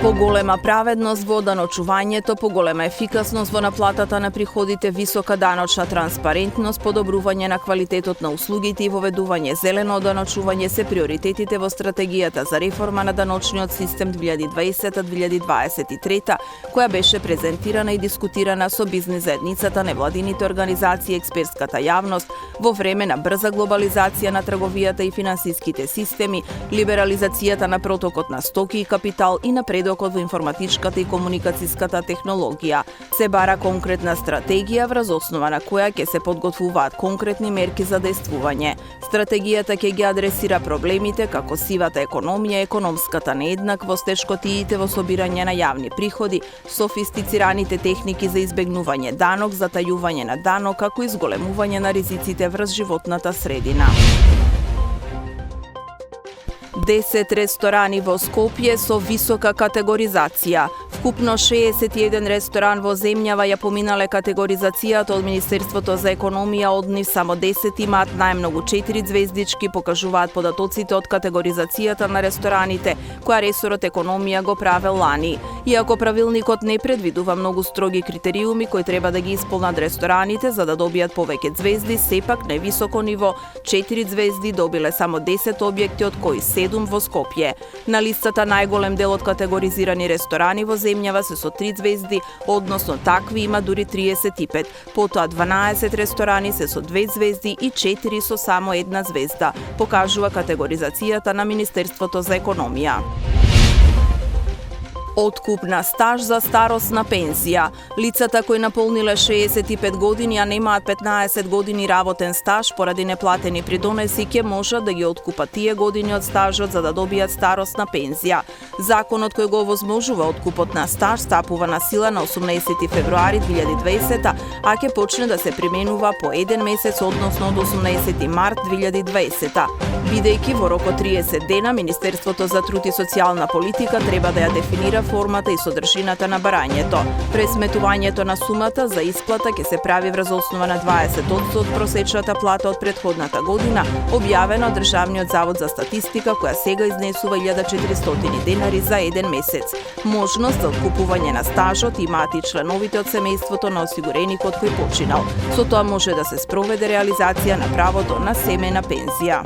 Поголема праведност во даночувањето, поголема ефикасност во наплатата на приходите, висока даночна транспарентност, подобрување на квалитетот на услугите и воведување зелено даночување се приоритетите во стратегијата за реформа на даночниот систем 2020-2023, која беше презентирана и дискутирана со бизнис заедницата, невладините организации и експертската јавност во време на брза глобализација на трговијата и финансиските системи, либерализацијата на протокот на стоки и капитал и напредокот во информатичката и комуникацијската технологија. Се бара конкретна стратегија врз основа на која ќе се подготвуваат конкретни мерки за действување. Стратегијата ќе ги адресира проблемите како сивата економија, економската нееднаквост, тешкотиите во собирање на јавни приходи, софистицираните техники за избегнување данок, затајување на данок, како и зголемување на ризиците врз животната средина. 10 ресторани во Скопје со висока категоризација. Вкупно 61 ресторан во земјава ја поминале категоризацијата од Министерството за економија, од нив само 10 имаат најмногу 4 звездички, покажуваат податоците од категоризацијата на рестораните, која ресорот економија го правел лани. Иако правилникот не предвидува многу строги критериуми кои треба да ги исполнат рестораните за да добијат повеќе звезди, сепак на високо ниво 4 звезди добиле само 10 објекти, од кои 7 во Скопје. На листата најголем дел од категоризирани ресторани во земјава се со 3 звезди, односно такви има дури 35. Потоа 12 ресторани се со 2 звезди и 4 со само 1 звезда, покажува категоризацијата на Министерството за економија. Откуп на стаж за старосна пензија. Лицата кои наполниле 65 години, а немаат 15 години работен стаж поради неплатени придонеси, ќе можат да ги откупат тие години од стажот за да добијат старосна пензија. Законот кој го овозможува откупот на стаж стапува на сила на 18 февруари 2020, а ќе почне да се применува по 1 месец, односно од 18 март 2020. Бидејќи во рок од 30 дена Министерството за труд и социјална политика треба да ја дефинира формата и содржината на барањето. Пресметувањето на сумата за исплата ќе се прави врз основа на 20% од просечната плата од претходната година, објавена од Државниот завод за статистика, која сега изнесува 1400 денари за 1 месец. Можност за откупување на стажот имаат и членовите од семејството на осигуреникот кој починал. Со тоа може да се спроведе реализација на правото на семејна пензија.